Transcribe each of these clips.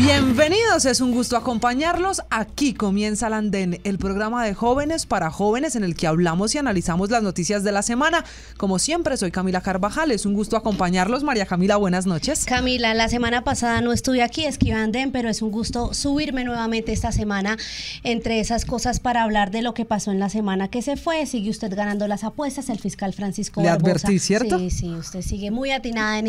Bienvenidos, es un gusto acompañarlos. Aquí comienza el Andén, el programa de jóvenes para jóvenes en el que hablamos y analizamos las noticias de la semana. Como siempre, soy Camila Carvajal, es un gusto acompañarlos. María Camila, buenas noches. Camila, la semana pasada no estuve aquí, esquivé Andén, pero es un gusto subirme nuevamente esta semana entre esas cosas para hablar de lo que pasó en la semana que se fue. Sigue usted ganando las apuestas, el fiscal Francisco Barbosa. Le advertí, ¿cierto? Sí, usted sigue muy atinada en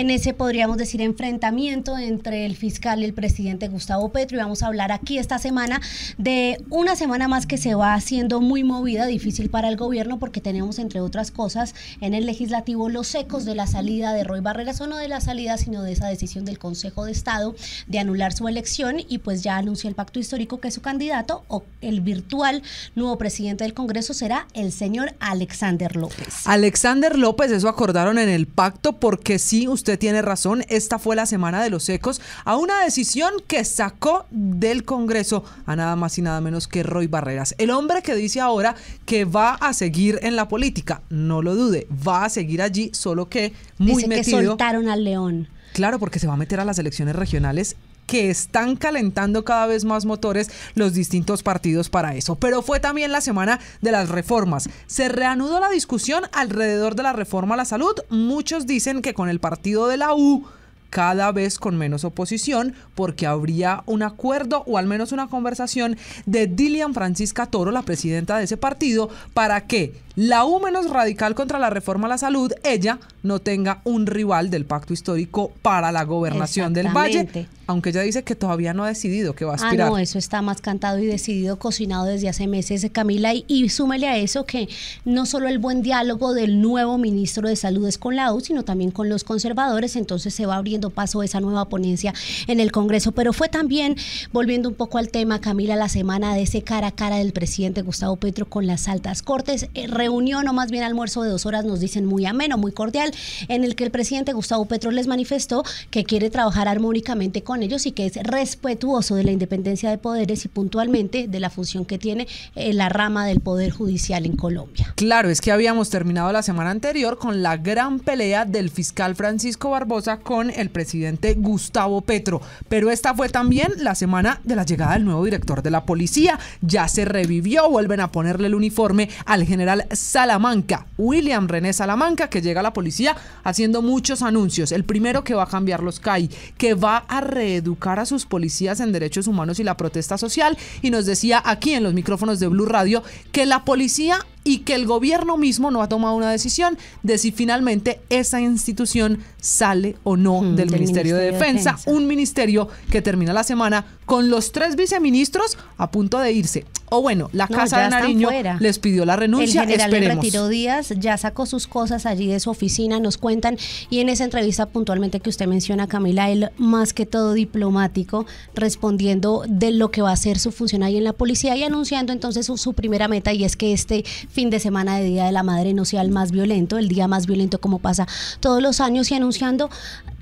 ese podríamos decir enfrentamiento entre el fiscal y el presidente Gustavo Petro, y vamos a hablar aquí esta semana de una semana más que se va haciendo muy movida, difícil para el gobierno, porque tenemos, entre otras cosas, en el legislativo los ecos de la salida de Roy Barreras, o no de la salida, sino de esa decisión del Consejo de Estado de anular su elección, y pues ya anunció el pacto histórico que su candidato, o el virtual nuevo presidente del Congreso, será el señor Alexander López. Alexander López, eso acordaron en el pacto, porque sí, usted tiene razón, esta fue la semana de los ecos a una decisión que sacó del Congreso a nada más y nada menos que Roy Barreras, el hombre que dice ahora que va a seguir en la política. No lo dude, va a seguir allí, solo que muy dice metido. Que soltaron al león. Claro, porque se va a meter a las elecciones regionales que están calentando cada vez más motores los distintos partidos para eso. Pero fue también la semana de las reformas. Se reanudó la discusión alrededor de la reforma a la salud. Muchos dicen que con el partido de la U, cada vez con menos oposición, porque habría un acuerdo o al menos una conversación de Dilian Francisca Toro, la presidenta de ese partido, para que la U menos radical contra la reforma a la salud, ella no tenga un rival del pacto histórico para la gobernación del Valle, aunque ella dice que todavía no ha decidido que va a aspirar. No, eso está más cantado y decidido, cocinado desde hace meses, Camila, y súmele a eso que no solo el buen diálogo del nuevo ministro de Salud es con la U, sino también con los conservadores, entonces se va abriendo paso a esa nueva ponencia en el Congreso. Pero fue también, volviendo un poco al tema, Camila, la semana de ese cara a cara del presidente Gustavo Petro con las altas cortes, reunión o más bien almuerzo de 2 horas, nos dicen muy ameno, muy cordial, en el que el presidente Gustavo Petro les manifestó que quiere trabajar armónicamente con ellos y que es respetuoso de la independencia de poderes y puntualmente de la función que tiene la rama del Poder Judicial en Colombia. Claro, es que habíamos terminado la semana anterior con la gran pelea del fiscal Francisco Barbosa con el presidente Gustavo Petro, pero esta fue también la semana de la llegada del nuevo director de la policía. Ya se revivió, vuelven a ponerle el uniforme al general Salamanca, William René Salamanca, que llega a la policía haciendo muchos anuncios. El primero, que va a cambiar los CAI, que va a reeducar a sus policías en derechos humanos y la protesta social, y nos decía aquí en los micrófonos de Blue Radio que la policía y que el gobierno mismo no ha tomado una decisión de si finalmente esa institución sale o no del Ministerio de Defensa. Un ministerio que termina la semana con los 3 viceministros a punto de irse. O bueno, la Casa de Nariño les pidió la renuncia. El general Esperemos. Retiro Díaz ya sacó sus cosas allí de su oficina, nos cuentan, y en esa entrevista puntualmente que usted menciona, Camila, él más que todo diplomático, respondiendo de lo que va a ser su función ahí en la policía y anunciando entonces su primera meta, y es que este fin de semana de Día de la Madre no sea el más violento, el día más violento como pasa todos los años, y anunciando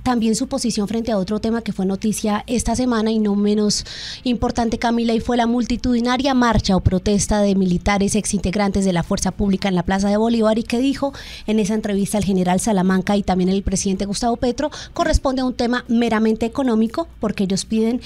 también su posición frente a otro tema que fue noticia esta semana y no menos importante, Camila, y fue la multitudinaria marcha o protesta de militares exintegrantes de la Fuerza Pública en la Plaza de Bolívar, y que dijo en esa entrevista el general Salamanca y también el presidente Gustavo Petro, corresponde a un tema meramente económico, porque ellos piden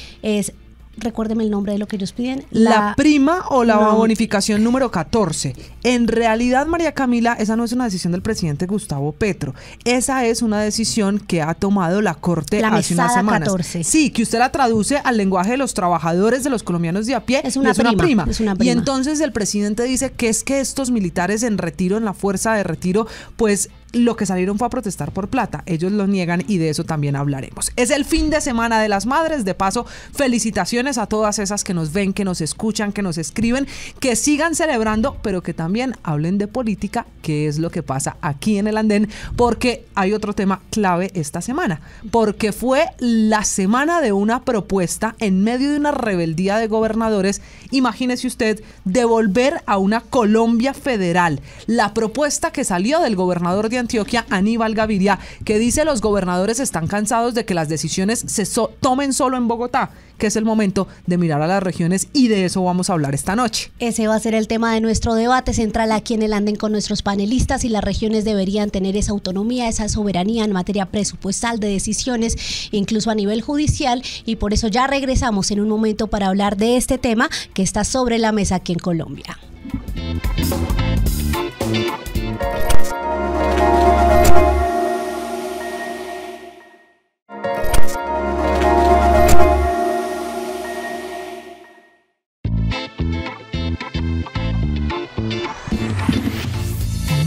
recuérdeme el nombre de lo que ellos piden. La prima o la bonificación número 14. En realidad, María Camila, esa no es una decisión del presidente Gustavo Petro. Esa es una decisión que ha tomado la Corte hace unas semanas. 14. Sí, que usted la traduce al lenguaje de los trabajadores, de los colombianos de a pie. Es una prima. Y entonces el presidente dice que es que estos militares en retiro, en la fuerza de retiro, pues lo que salieron fue a protestar por plata. Ellos lo niegan y de eso también hablaremos. Es el fin de semana de las madres. De paso, felicitaciones a todas esas que nos ven, que nos escuchan, que nos escriben, que sigan celebrando, pero que también hablen de política, que es lo que pasa aquí en el Andén, porque hay otro tema clave esta semana, porque fue la semana de una propuesta en medio de una rebeldía de gobernadores. Imagínese usted, de volver a una Colombia federal. La propuesta que salió del gobernador de Antioquia, Aníbal Gaviria, que dice los gobernadores están cansados de que las decisiones se tomen solo en Bogotá, que es el momento de mirar a las regiones, y de eso vamos a hablar esta noche. Ese va a ser el tema de nuestro debate central aquí en el Andén con nuestros panelistas, y las regiones deberían tener esa autonomía, esa soberanía en materia presupuestal, de decisiones, incluso a nivel judicial, y por eso ya regresamos en un momento para hablar de este tema que está sobre la mesa aquí en Colombia.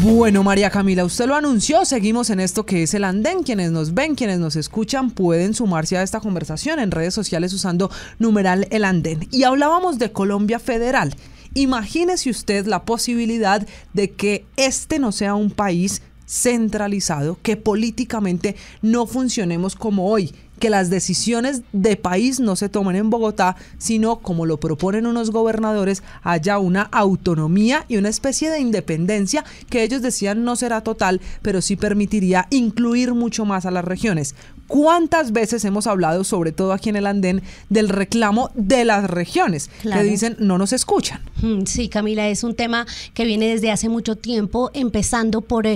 Bueno, María Camila, usted lo anunció, seguimos en esto que es el Andén. Quienes nos ven, quienes nos escuchan, pueden sumarse a esta conversación en redes sociales usando numeral el Andén. Y hablábamos de Colombia federal. Imagínese usted la posibilidad de que este no sea un país centralizado, que políticamente no funcionemos como hoy, que las decisiones de país no se tomen en Bogotá, sino, como lo proponen unos gobernadores, haya una autonomía y una especie de independencia que ellos decían no será total, pero sí permitiría incluir mucho más a las regiones. ¿Cuántas veces hemos hablado, sobre todo aquí en el Andén, del reclamo de las regiones? Claro. Que dicen no nos escuchan. Sí, Camila, es un tema que viene desde hace mucho tiempo, empezando por,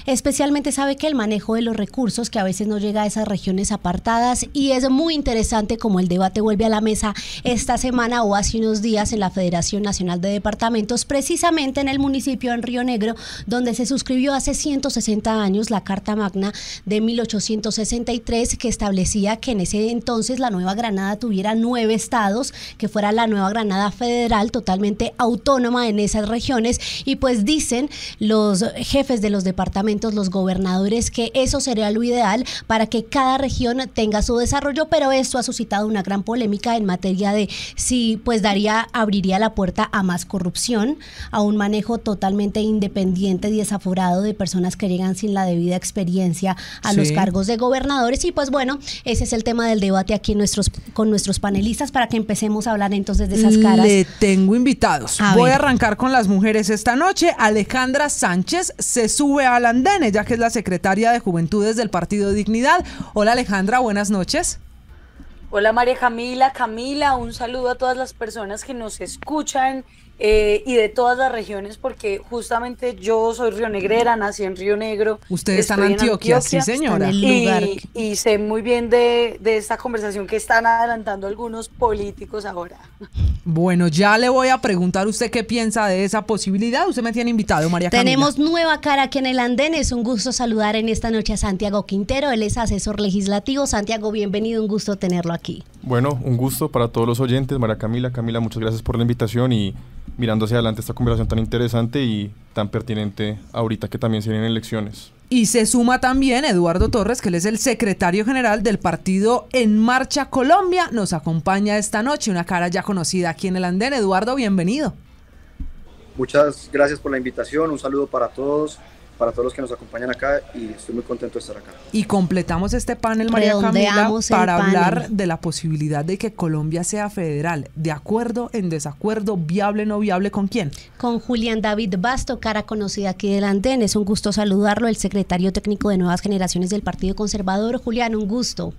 especialmente sabe que el manejo de los recursos, que a veces no llega a esas regiones apartadas, y es muy interesante como el debate vuelve a la mesa esta semana o hace unos días en la Federación Nacional de Departamentos, precisamente en el municipio en Río Negro, donde se suscribió hace 160 años la Carta Magna de 1863, que establecía que en ese entonces la Nueva Granada tuviera 9 estados, que fuera la Nueva Granada federal, totalmente autónoma en esas regiones, y pues dicen los jefes de los departamentos, los gobernadores, que eso sería lo ideal para que cada región tenga su desarrollo, pero esto ha suscitado una gran polémica en materia de si pues abriría la puerta a más corrupción, a un manejo totalmente independiente y desaforado de personas que llegan sin la debida experiencia a los cargos de gobernadores. Y pues bueno, ese es el tema del debate aquí con nuestros panelistas, para que empecemos a hablar entonces de esas caras. Le tengo invitados. Voy a arrancar con las mujeres esta noche. Alejandra Sánchez se sube al Andén, ella que es la secretaria de Juventudes del Partido Dignidad. Hola Alejandra, buenas noches. Hola María Camila, un saludo a todas las personas que nos escuchan y de todas las regiones, porque justamente yo soy rionegrera, nací en Río Negro. Usted está en Antioquia, sí señora. Y sé muy bien de esta conversación que están adelantando algunos políticos ahora. Bueno, ya le voy a preguntar usted qué piensa de esa posibilidad. Usted me tiene invitado, María Camila. Tenemos nueva cara aquí en el Andén. Es un gusto saludar en esta noche a Santiago Quintero. Él es asesor legislativo. Santiago, bienvenido, un gusto tenerlo aquí. Bueno, un gusto para todos los oyentes. María Camila, muchas gracias por la invitación y mirando hacia adelante esta conversación tan interesante y tan pertinente ahorita que también se vienen elecciones. Y se suma también Eduardo Torres, que él es el secretario general del partido En Marcha Colombia. Nos acompaña esta noche, una cara ya conocida aquí en el Andén. Eduardo, bienvenido. Muchas gracias por la invitación, un saludo para todos los que nos acompañan acá, y estoy muy contento de estar acá. Y completamos este panel, María Camila, para hablar de la posibilidad de que Colombia sea federal. ¿De acuerdo, en desacuerdo, viable, no viable? ¿Con quién? Con Julián David Basto, cara conocida aquí del Andén. Es un gusto saludarlo, el secretario técnico de Nuevas Generaciones del Partido Conservador. Julián, un gusto.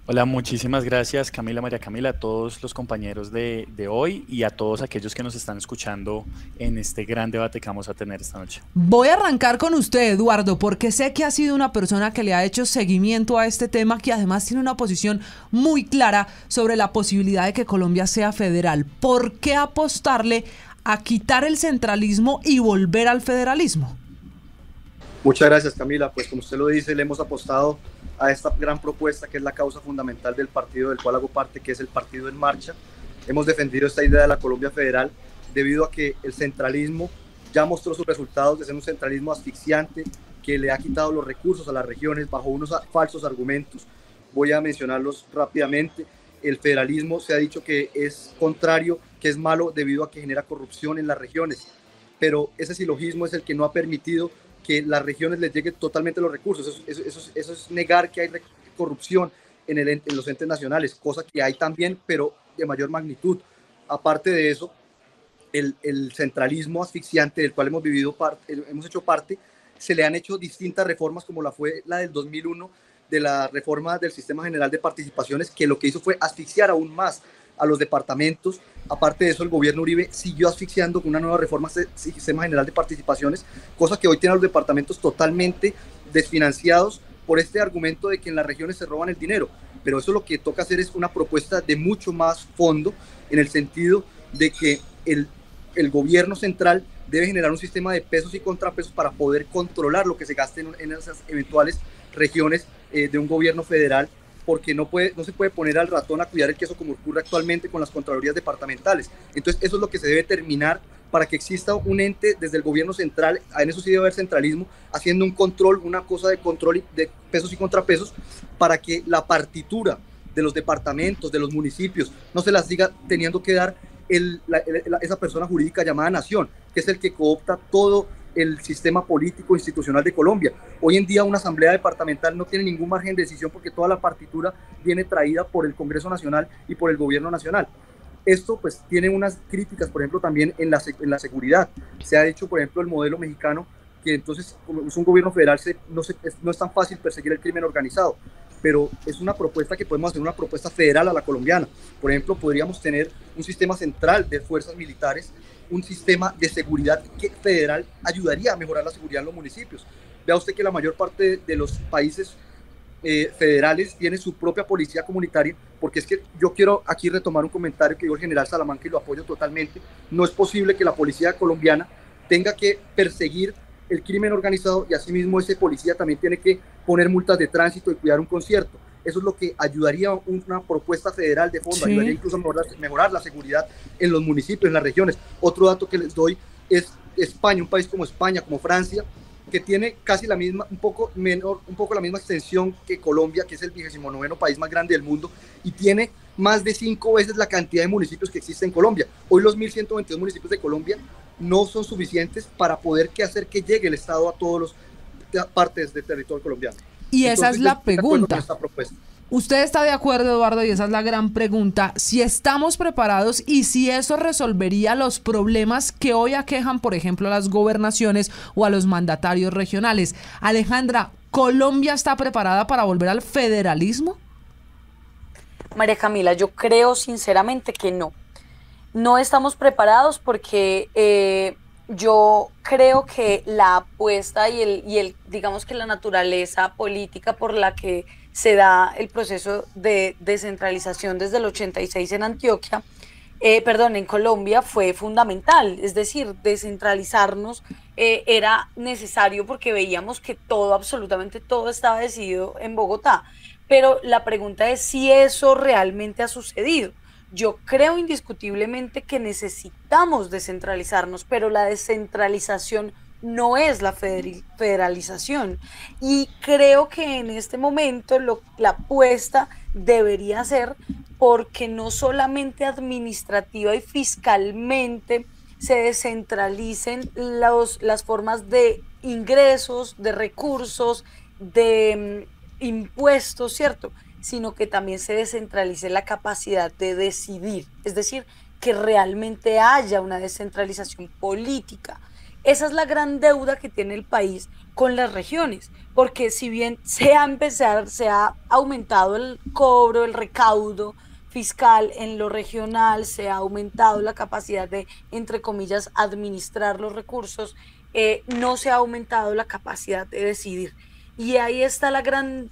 Hola, muchísimas gracias Camila, María Camila, a todos los compañeros de hoy y a todos aquellos que nos están escuchando en este gran debate que vamos a tener esta noche. Voy a arrancar con usted, Eduardo, porque sé que ha sido una persona que le ha hecho seguimiento a este tema, que además tiene una posición muy clara sobre la posibilidad de que Colombia sea federal. ¿Por qué apostarle a quitar el centralismo y volver al federalismo? Muchas gracias, Camila. Pues como usted lo dice, le hemos apostado a esta gran propuesta que es la causa fundamental del partido del cual hago parte, que es el Partido En Marcha. Hemos defendido esta idea de la Colombia federal debido a que el centralismo ya mostró sus resultados de ser un centralismo asfixiante que le ha quitado los recursos a las regiones bajo unos falsos argumentos. Voy a mencionarlos rápidamente. El federalismo se ha dicho que es contrario, que es malo debido a que genera corrupción en las regiones, pero ese silogismo es el que no ha permitido que las regiones les lleguen totalmente los recursos. Eso es negar que hay corrupción en los entes nacionales, cosa que hay también, pero de mayor magnitud. Aparte de eso, el centralismo asfixiante del cual hemos hecho parte, se le han hecho distintas reformas, como fue la del 2001, de la reforma del Sistema General de Participaciones, que lo que hizo fue asfixiar aún más a los departamentos. Aparte de eso, el gobierno Uribe siguió asfixiando con una nueva reforma del Sistema General de Participaciones, cosa que hoy tiene a los departamentos totalmente desfinanciados por este argumento de que en las regiones se roban el dinero. Pero eso lo que toca hacer es una propuesta de mucho más fondo, en el sentido de que el gobierno central debe generar un sistema de pesos y contrapesos para poder controlar lo que se gaste en esas eventuales regiones de un gobierno federal, porque no se puede poner al ratón a cuidar el queso como ocurre actualmente con las contralorías departamentales. Entonces eso es lo que se debe terminar, para que exista un ente desde el gobierno central, en eso sí debe haber centralismo, haciendo un control, una cosa de control de pesos y contrapesos, para que la partitura de los departamentos, de los municipios, no se las siga teniendo que dar esa persona jurídica llamada nación, que es el que coopta todo el sistema político institucional de Colombia. Hoy en día una asamblea departamental no tiene ningún margen de decisión, porque toda la partitura viene traída por el Congreso Nacional y por el gobierno nacional. Esto pues tiene unas críticas, por ejemplo, también en la seguridad. Se ha hecho, por ejemplo, el modelo mexicano, que entonces, como es un gobierno federal, no es tan fácil perseguir el crimen organizado, pero es una propuesta que podemos hacer, una propuesta federal a la colombiana. Por ejemplo, podríamos tener un sistema central de fuerzas militares, un sistema de seguridad federal ayudaría a mejorar la seguridad en los municipios. Vea usted que la mayor parte de los países federales tiene su propia policía comunitaria, porque es que yo quiero aquí retomar un comentario que dijo el general Salamanca y lo apoyo totalmente. No es posible que la policía colombiana tenga que perseguir el crimen organizado y asimismo ese policía también tiene que poner multas de tránsito y cuidar un concierto. Eso es lo que ayudaría una propuesta federal de fondo, sí. Ayudaría incluso a mejorar la seguridad en los municipios, en las regiones. Otro dato que les doy es España, un país como España, como Francia, que tiene casi la misma, un poco la misma extensión que Colombia, que es el 29º país más grande del mundo, y tiene más de 5 veces la cantidad de municipios que existe en Colombia. Hoy los 1.122 municipios de Colombia no son suficientes para poder hacer que llegue el Estado a todas las partes del territorio colombiano. Y entonces, esa es la pregunta. ¿Usted está de acuerdo, Eduardo? Y esa es la gran pregunta. Si estamos preparados y si eso resolvería los problemas que hoy aquejan, por ejemplo, a las gobernaciones o a los mandatarios regionales. Alejandra, ¿Colombia está preparada para volver al federalismo? María Camila, yo creo sinceramente que no. No estamos preparados porque yo creo que la apuesta y el digamos que la naturaleza política por la que se da el proceso de descentralización desde el 86 en Antioquia, en Colombia fue fundamental. Es decir, descentralizarnos era necesario porque veíamos que absolutamente todo estaba decidido en Bogotá. Pero la pregunta es si eso realmente ha sucedido. Yo creo indiscutiblemente que necesitamos descentralizarnos, pero la descentralización no es la federalización. Y creo que en este momento la apuesta debería ser porque no solamente administrativa y fiscalmente se descentralicen las formas de ingresos, de recursos, de impuestos, ¿cierto?, sino que también se descentralice la capacidad de decidir, es decir, que realmente haya una descentralización política. Esa es la gran deuda que tiene el país con las regiones, porque si bien se ha aumentado el cobro, el recaudo fiscal en lo regional, se ha aumentado la capacidad de, entre comillas, administrar los recursos, no se ha aumentado la capacidad de decidir. Y ahí está la gran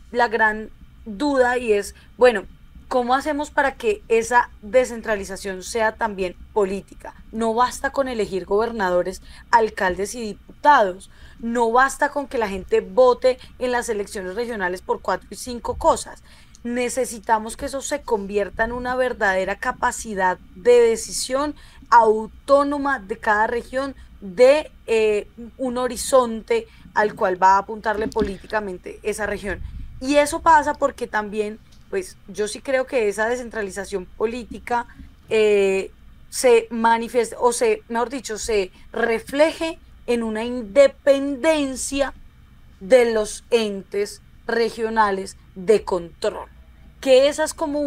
duda, y es, bueno, ¿cómo hacemos para que esa descentralización sea también política? No basta con elegir gobernadores, alcaldes y diputados, no basta con que la gente vote en las elecciones regionales por 4 y 5 cosas. Necesitamos que eso se convierta en una verdadera capacidad de decisión autónoma de cada región, de un horizonte al cual va a apuntarle políticamente esa región. Y eso pasa porque también, pues yo sí creo que esa descentralización política se manifiesta, o mejor dicho, se refleje en una independencia de los entes regionales de control. Que esa es como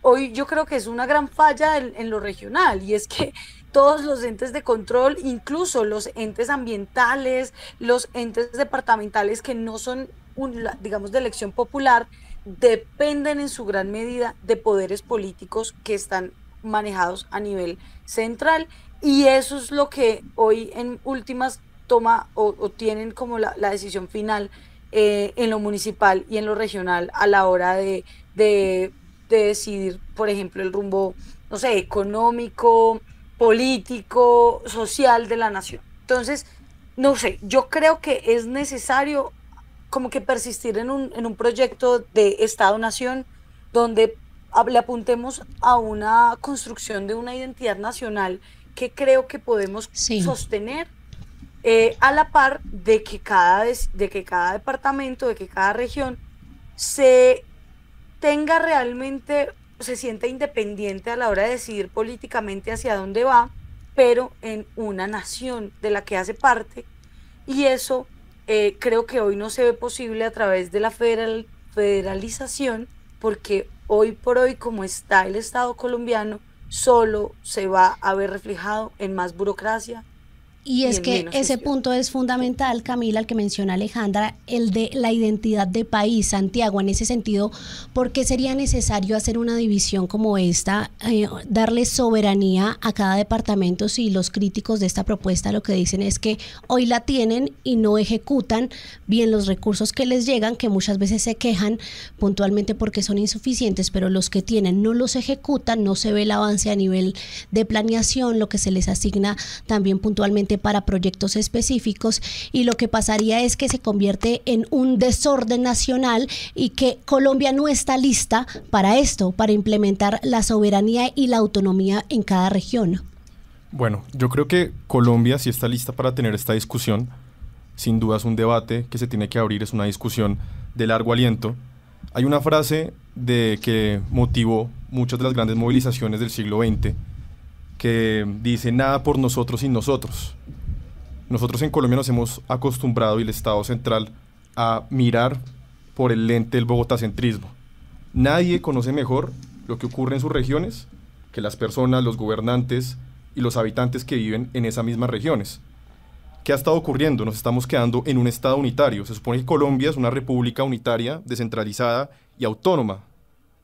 hoy yo creo que es una gran falla en lo regional, y es que todos los entes de control, incluso los entes ambientales, los entes departamentales que no son, digamos, de elección popular, dependen en su gran medida de poderes políticos que están manejados a nivel central, y eso es lo que hoy en últimas toma o tienen como la decisión final en lo municipal y en lo regional a la hora de decidir, por ejemplo, el rumbo, no sé, económico, político, social de la nación. Entonces, no sé, yo creo que es necesario como que persistir en un proyecto de Estado-Nación donde le apuntemos a una construcción de una identidad nacional que creo que podemos sostener a la par de que cada departamento, de que cada región se tenga realmente, se sienta independiente a la hora de decidir políticamente hacia dónde va, pero en una nación de la que hace parte, y eso creo que hoy no se ve posible a través de la federalización, porque hoy por hoy, como está el Estado colombiano, solo se va a ver reflejado en más burocracia. Y es que ese punto es fundamental, Camila, el que menciona Alejandra, el de la identidad de país. Santiago, en ese sentido, ¿por qué sería necesario hacer una división como esta, darle soberanía a cada departamento si los críticos de esta propuesta lo que dicen es que hoy la tienen y no ejecutan bien los recursos que les llegan, que muchas veces se quejan puntualmente porque son insuficientes, pero los que tienen no los ejecutan, no se ve el avance a nivel de planeación, lo que se les asigna también puntualmente para proyectos específicos, y lo que pasaría es que se convierte en un desorden nacional y que Colombia no está lista para esto, para implementar la soberanía y la autonomía en cada región. Bueno, yo creo que Colombia sí está lista para tener esta discusión. Sin duda es un debate que se tiene que abrir, es una discusión de largo aliento. Hay una frase que motivó muchas de las grandes movilizaciones del siglo XX, que dice: nada por nosotros sin nosotros. Nosotros en Colombia nos hemos acostumbrado, y el Estado central, a mirar por el lente del bogotacentrismo. Nadie conoce mejor lo que ocurre en sus regiones que las personas, los gobernantes y los habitantes que viven en esas mismas regiones. ¿Qué ha estado ocurriendo? Nos estamos quedando en un Estado unitario. Se supone que Colombia es una república unitaria, descentralizada y autónoma,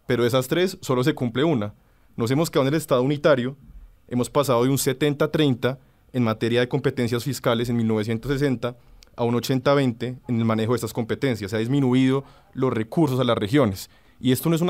pero de esas tres solo se cumple una. Nos hemos quedado en el Estado unitario. Hemos pasado de un 70-30 en materia de competencias fiscales en 1960 a un 80-20 en el manejo de estas competencias. Se ha disminuido los recursos a las regiones. Y esto no es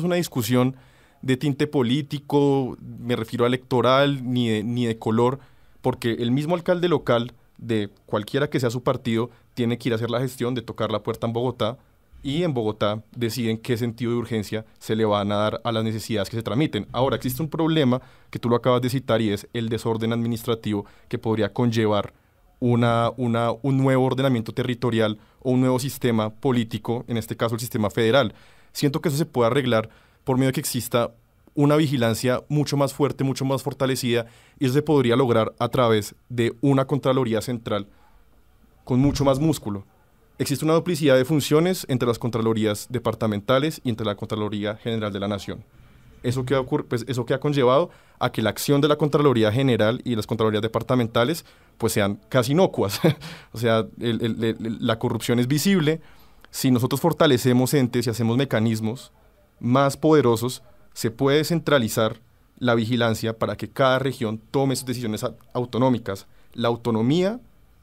una discusión de tinte político, me refiero a electoral, ni de color, porque el mismo alcalde local, de cualquiera que sea su partido, tiene que ir a hacer la gestión de tocar la puerta en Bogotá, y en Bogotá deciden qué sentido de urgencia se le van a dar a las necesidades que se tramiten. Ahora, existe un problema que tú lo acabas de citar, y es el desorden administrativo que podría conllevar un nuevo ordenamiento territorial o un nuevo sistema político, en este caso el sistema federal. Siento que eso se puede arreglar por medio de que exista una vigilancia mucho más fuerte, mucho más fortalecida, y eso se podría lograr a través de una Contraloría Central con mucho más músculo. Existe una duplicidad de funciones entre las Contralorías departamentales y entre la Contraloría General de la Nación. Eso que ha conllevado a que la acción de la Contraloría General y las Contralorías departamentales pues sean casi inocuas. O sea, la corrupción es visible. Si nosotros fortalecemos entes y hacemos mecanismos más poderosos, se puede centralizar la vigilancia para que cada región tome sus decisiones autonómicas. La autonomía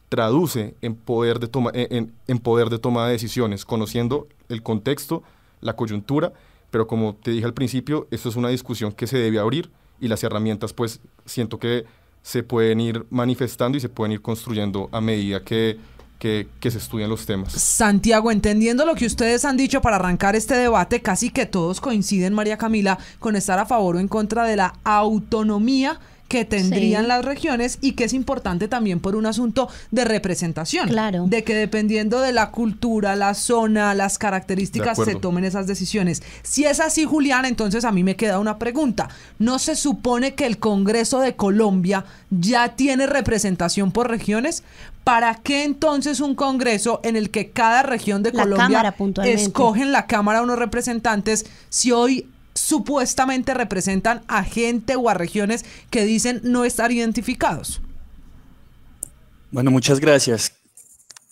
traduce en poder de toma de decisiones, conociendo el contexto, la coyuntura, pero como te dije al principio, esto es una discusión que se debe abrir, y las herramientas pues siento que se pueden ir manifestando y se pueden ir construyendo a medida que se estudian los temas. Santiago, entendiendo lo que ustedes han dicho para arrancar este debate, casi que todos coinciden, María Camila, con estar a favor o en contra de la autonomía que tendrían las regiones, y que es importante también por un asunto de representación. Claro. De que dependiendo de la cultura, la zona, las características, se tomen esas decisiones. Si es así, Julián, entonces a mí me queda una pregunta. ¿No se supone que el Congreso de Colombia ya tiene representación por regiones? ¿Para qué entonces un Congreso en el que cada región de Colombia escoge en la Cámara unos representantes, si hoy supuestamente representan a gente o a regiones que dicen no estar identificados? Bueno, muchas gracias.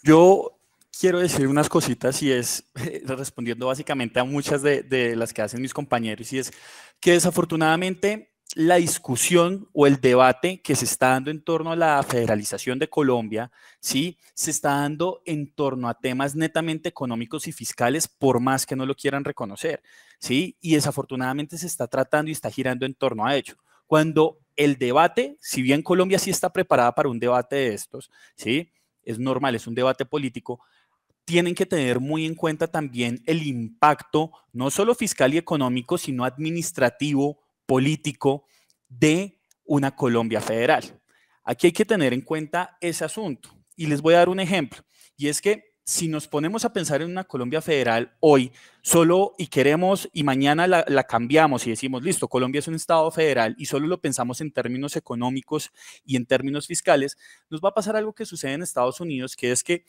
Yo quiero decir unas cositas y es respondiendo básicamente a muchas de las que hacen mis compañeros, y es que desafortunadamente la discusión o el debate que se está dando en torno a la federalización de Colombia, ¿sí?, se está dando en torno a temas netamente económicos y fiscales, por más que no lo quieran reconocer, ¿sí? Y desafortunadamente se está tratando y está girando en torno a ello. Cuando el debate, si bien Colombia sí está preparada para un debate de estos, ¿sí?, es normal, es un debate político, tienen que tener muy en cuenta también el impacto, no solo fiscal y económico, sino administrativo, político, de una Colombia federal. Aquí hay que tener en cuenta ese asunto. Y les voy a dar un ejemplo. Y es que si nos ponemos a pensar en una Colombia federal hoy, solo y queremos, y mañana la cambiamos y decimos, listo, Colombia es un estado federal y solo lo pensamos en términos económicos y en términos fiscales, nos va a pasar algo que sucede en Estados Unidos, que es que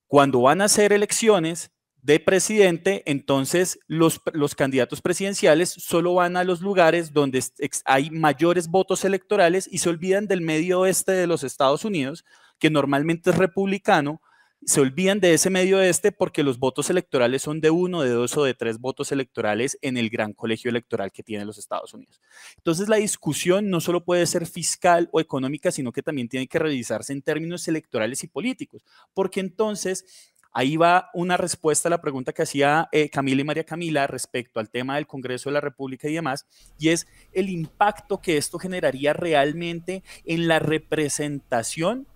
cuando van a hacer elecciones de presidente, entonces los candidatos presidenciales solo van a los lugares donde hay mayores votos electorales y se olvidan del medio oeste de los Estados Unidos, que normalmente es republicano. Se olvidan de ese medio oeste porque los votos electorales son de 1, de 2 o de 3 votos electorales en el gran colegio electoral que tienen los Estados Unidos. Entonces la discusión no solo puede ser fiscal o económica, sino que también tiene que revisarse en términos electorales y políticos, porque entonces ahí va una respuesta a la pregunta que hacía Camila y María Camila respecto al tema del Congreso de la República y demás, y es el impacto que esto generaría realmente en la representación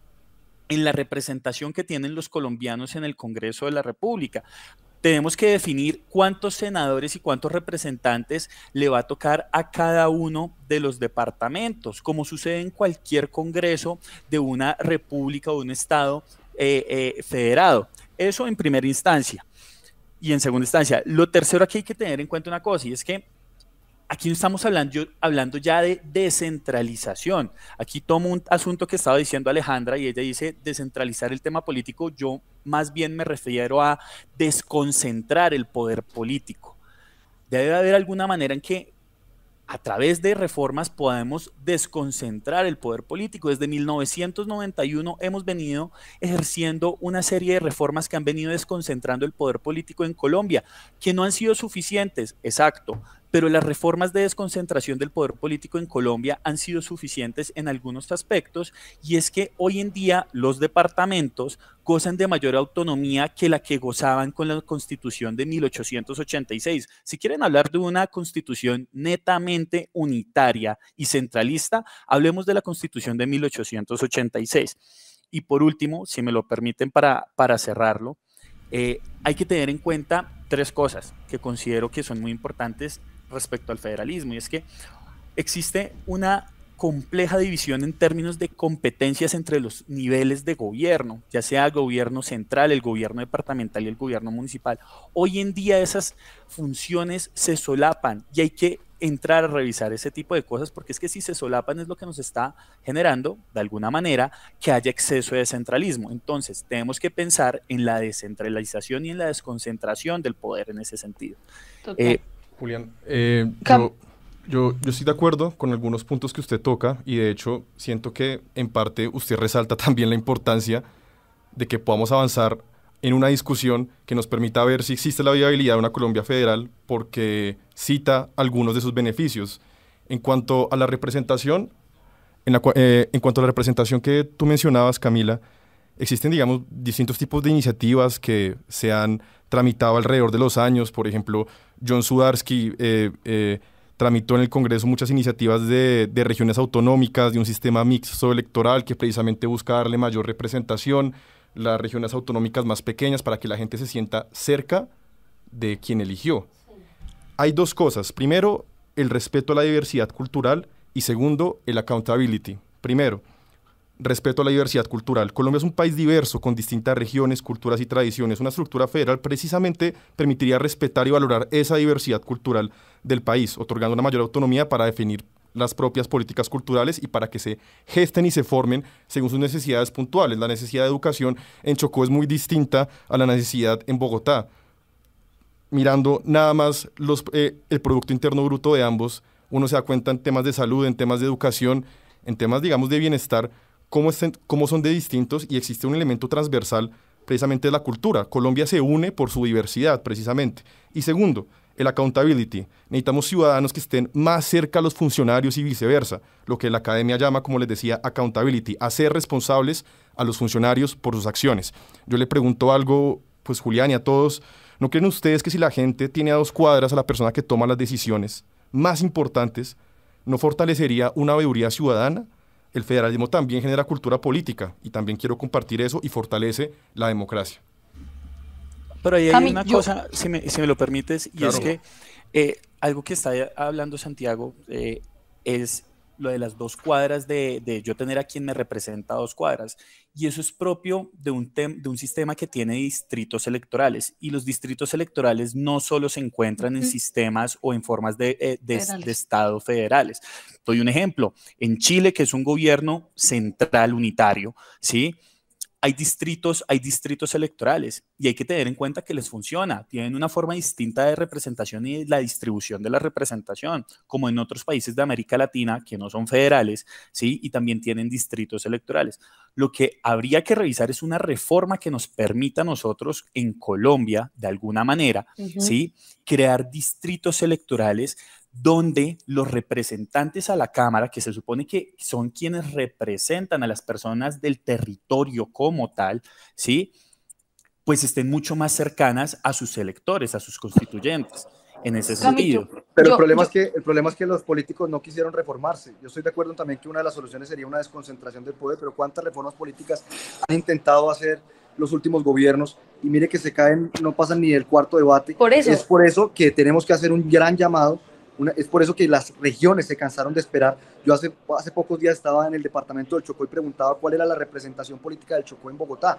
que tienen los colombianos en el Congreso de la República. Tenemos que definir cuántos senadores y cuántos representantes le va a tocar a cada uno de los departamentos, como sucede en cualquier congreso de una república o un estado federado. Eso en primera instancia. Y en segunda instancia, lo tercero, aquí hay que tener en cuenta una cosa, y es que aquí no estamos hablando ya de descentralización. Aquí tomo un asunto que estaba diciendo Alejandra y ella dice descentralizar el tema político. Yo más bien me refiero a desconcentrar el poder político. Debe haber alguna manera en que a través de reformas podemos desconcentrar el poder político. Desde 1991 hemos venido ejerciendo una serie de reformas que han venido desconcentrando el poder político en Colombia, que no han sido suficientes, exacto, pero las reformas de desconcentración del poder político en Colombia han sido suficientes en algunos aspectos, y es que hoy en día los departamentos gozan de mayor autonomía que la que gozaban con la Constitución de 1886. Si quieren hablar de una Constitución netamente unitaria y centralista, hablemos de la Constitución de 1886. Y por último, si me lo permiten para cerrarlo, hay que tener en cuenta 3 cosas que considero que son muy importantes respecto al federalismo, y es que existe una compleja división en términos de competencias entre los niveles de gobierno, ya sea el gobierno central, el gobierno departamental y el gobierno municipal. Hoy en día esas funciones se solapan y hay que entrar a revisar ese tipo de cosas, porque es que si se solapan es lo que nos está generando, de alguna manera, que haya exceso de centralismo. Entonces, tenemos que pensar en la descentralización y en la desconcentración del poder en ese sentido. Julián, yo estoy de acuerdo con algunos puntos que usted toca, y de hecho siento que en parte usted resalta también la importancia de que podamos avanzar en una discusión que nos permita ver si existe la viabilidad de una Colombia federal, porque cita algunos de sus beneficios. En cuanto a la representación, en cuanto a la representación que tú mencionabas, Camila, existen, digamos, distintos tipos de iniciativas que se han tramitado alrededor de los años. Por ejemplo, John Sudarsky tramitó en el Congreso muchas iniciativas de regiones autonómicas, de un sistema mixto electoral que precisamente busca darle mayor representación, las regiones autonómicas más pequeñas, para que la gente se sienta cerca de quien eligió. Hay 2 cosas. Primero, el respeto a la diversidad cultural, y segundo, el accountability. Primero, respeto a la diversidad cultural. Colombia es un país diverso, con distintas regiones, culturas y tradiciones. Una estructura federal precisamente permitiría respetar y valorar esa diversidad cultural del país, otorgando una mayor autonomía para definir las propias políticas culturales y para que se gesten y se formen según sus necesidades puntuales. La necesidad de educación en Chocó es muy distinta a la necesidad en Bogotá. mirando nada más el Producto Interno Bruto de ambos, uno se da cuenta en temas de salud, en temas de educación, en temas, digamos, de bienestar, cómo son de distintos, y existe un elemento transversal, precisamente de la cultura. Colombia se une por su diversidad, precisamente. Y segundo, el accountability. Necesitamos ciudadanos que estén más cerca a los funcionarios y viceversa, lo que la academia llama, como les decía, accountability, hacer responsables a los funcionarios por sus acciones. Yo le pregunto algo, pues Julián y a todos, ¿no creen ustedes que si la gente tiene a 2 cuadras a la persona que toma las decisiones más importantes, no fortalecería una veeduría ciudadana? El federalismo también genera cultura política y también quiero compartir eso y fortalece la democracia. Pero ahí hay una cosa, si me lo permites, y claro. es que algo que está hablando Santiago es lo de las 2 cuadras, de yo tener a quien me representa a 2 cuadras. Y eso es propio de un sistema que tiene distritos electorales. Y los distritos electorales no solo se encuentran en sistemas o en formas de Estado federales. Doy un ejemplo. En Chile, que es un gobierno central unitario, ¿sí? Hay distritos electorales y hay que tener en cuenta que les funciona. Tienen una forma distinta de representación y la distribución de la representación, como en otros países de América Latina que no son federales, ¿sí? Y también tienen distritos electorales. Lo que habría que revisar es una reforma que nos permita a nosotros en Colombia, de alguna manera, ¿sí? Crear distritos electorales donde los representantes a la Cámara, que se supone que son quienes representan a las personas del territorio como tal, ¿sí? Pues estén mucho más cercanas a sus electores, a sus constituyentes, en ese sentido. Pero el problema es que los políticos no quisieron reformarse. Yo estoy de acuerdo también que una de las soluciones sería una desconcentración del poder, pero ¿cuántas reformas políticas han intentado hacer los últimos gobiernos? Y mire que se caen, no pasan ni el cuarto debate. Es por eso que tenemos que hacer un gran llamado. Es por eso que las regiones se cansaron de esperar. Yo hace pocos días estaba en el departamento del Chocó y preguntaba cuál era la representación política del Chocó en Bogotá.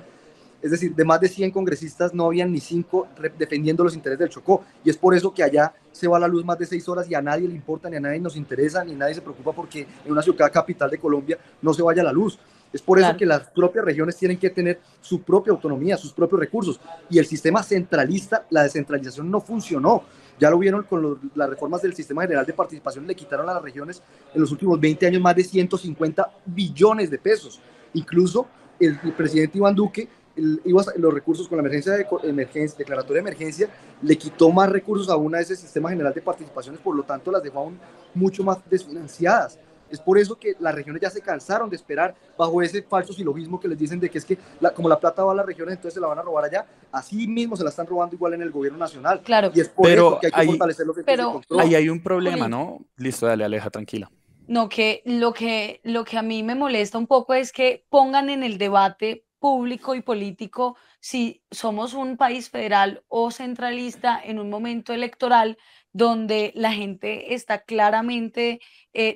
Es decir, de más de 100 congresistas no habían ni 5 defendiendo los intereses del Chocó. Y es por eso que allá se va la luz más de 6 horas y a nadie le importa, ni a nadie nos interesa, ni nadie se preocupa porque en una ciudad capital de Colombia no se vaya la luz. Es por eso que las propias regiones tienen que tener su propia autonomía, sus propios recursos. Y el sistema centralista, la descentralización no funcionó. Ya lo vieron con las reformas del Sistema General de Participación, le quitaron a las regiones en los últimos 20 años más de 150 billones de pesos. Incluso el presidente Iván Duque, los recursos con la declaratoria de emergencia, le quitó más recursos aún a ese Sistema General de Participaciones, por lo tanto las dejó aún mucho más desfinanciadas. Es por eso que las regiones ya se cansaron de esperar bajo ese falso silogismo que les dicen de que es que como la plata va a las regiones, entonces se la van a robar allá. Así mismo se la están robando igual en el gobierno nacional. Claro. Y es por eso que hay que fortalecer lo que se controla. Ahí hay un problema, ¿no? Listo, dale, Aleja, tranquila. No, que lo que a mí me molesta un poco es que pongan en el debate público y político si somos un país federal o centralista en un momento electoral donde la gente está claramente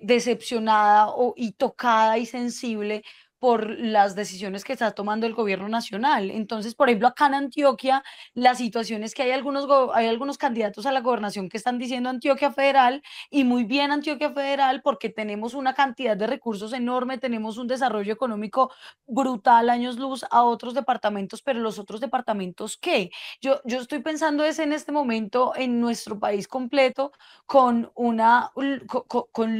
decepcionada y tocada y sensible por las decisiones que está tomando el gobierno nacional. Entonces, por ejemplo, acá en Antioquia, la situación es que hay algunos candidatos a la gobernación que están diciendo Antioquia Federal, y muy bien Antioquia Federal, porque tenemos una cantidad de recursos enorme, tenemos un desarrollo económico brutal, años luz a otros departamentos, pero los otros departamentos, ¿qué? Yo estoy pensando en este momento en nuestro país completo con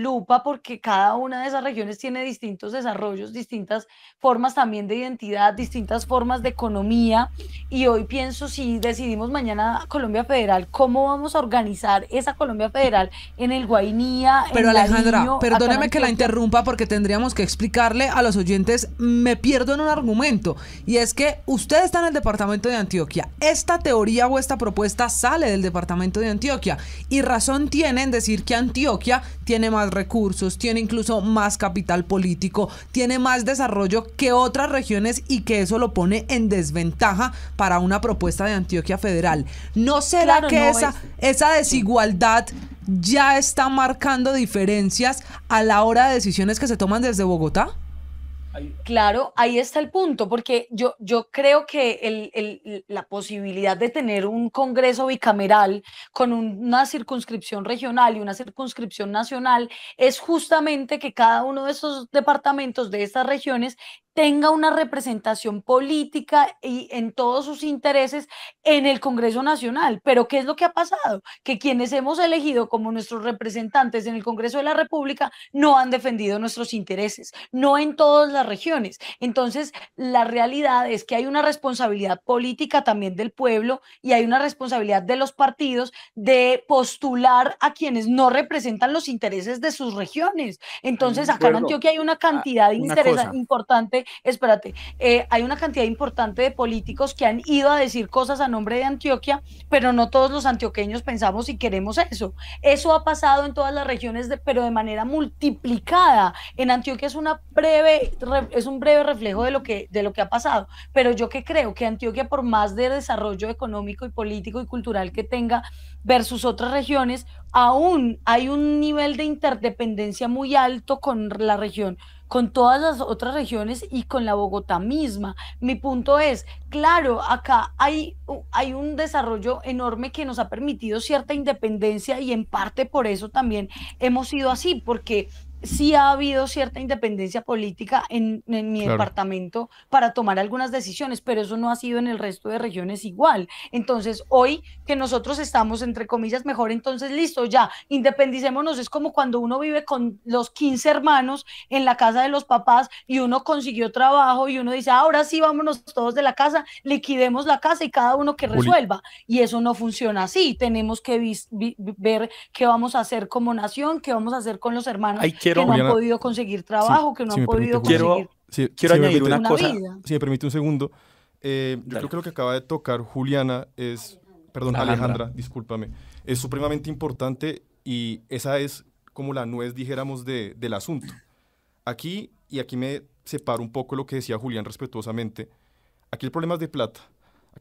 lupa, porque cada una de esas regiones tiene distintos desarrollos, distintas formas también de identidad, distintas formas de economía, y hoy pienso, si decidimos mañana Colombia Federal, ¿cómo vamos a organizar esa Colombia Federal en el Guainía? Pero en Alejandra, Nariño, perdóneme que la interrumpa, porque tendríamos que explicarle a los oyentes, me pierdo en un argumento, y es que usted está en el departamento de Antioquia, esta teoría o esta propuesta sale del departamento de Antioquia, y razón tiene en decir que Antioquia tiene más recursos, tiene incluso más capital político, tiene más desarrollo que otras regiones, y que eso lo pone en desventaja para una propuesta de Antioquia Federal. ¿No será que esa desigualdad ya está marcando diferencias a la hora de decisiones que se toman desde Bogotá? Claro, ahí está el punto, porque yo creo que la posibilidad de tener un Congreso bicameral con una circunscripción regional y una circunscripción nacional es justamente que cada uno de esos departamentos, de estas regiones, tenga una representación política y en todos sus intereses en el Congreso Nacional. Pero ¿qué es lo que ha pasado? Que quienes hemos elegido como nuestros representantes en el Congreso de la República no han defendido nuestros intereses, no en todas las regiones. Entonces, la realidad es que hay una responsabilidad política también del pueblo y hay una responsabilidad de los partidos de postular a quienes no representan los intereses de sus regiones. Entonces, acá en Antioquia hay una cantidad de intereses importante, espérate, hay una cantidad importante de políticos que han ido a decir cosas a nombre de Antioquia, pero no todos los antioqueños pensamos y queremos eso. Eso ha pasado en todas las regiones, pero de manera multiplicada. En Antioquia es un breve reflejo de lo que ha pasado, pero yo que creo que Antioquia, por más de desarrollo económico y político y cultural que tenga versus otras regiones, aún hay un nivel de interdependencia muy alto con la región, con todas las otras regiones y con la Bogotá misma. Mi punto es, claro, acá hay un desarrollo enorme que nos ha permitido cierta independencia y en parte por eso también hemos sido así, porque sí ha habido cierta independencia política en mi departamento para tomar algunas decisiones, pero eso no ha sido en el resto de regiones igual. Entonces, hoy que nosotros estamos, entre comillas, mejor, entonces listo, ya, independicémonos. Es como cuando uno vive con los 15 hermanos en la casa de los papás y uno consiguió trabajo y uno dice, ahora sí, vámonos todos de la casa, liquidemos la casa y cada uno que resuelva. Y eso no funciona así. Tenemos que ver qué vamos a hacer como nación, qué vamos a hacer con los hermanos que no han podido conseguir trabajo, que no han podido conseguir. Quiero añadir una cosa. Si me permite un segundo. Yo creo que lo que acaba de tocar Juliana Alejandra, discúlpame, es supremamente importante y esa es como la nuez, dijéramos, del asunto. Aquí me separo un poco lo que decía Julián respetuosamente. Aquí el problema es de plata.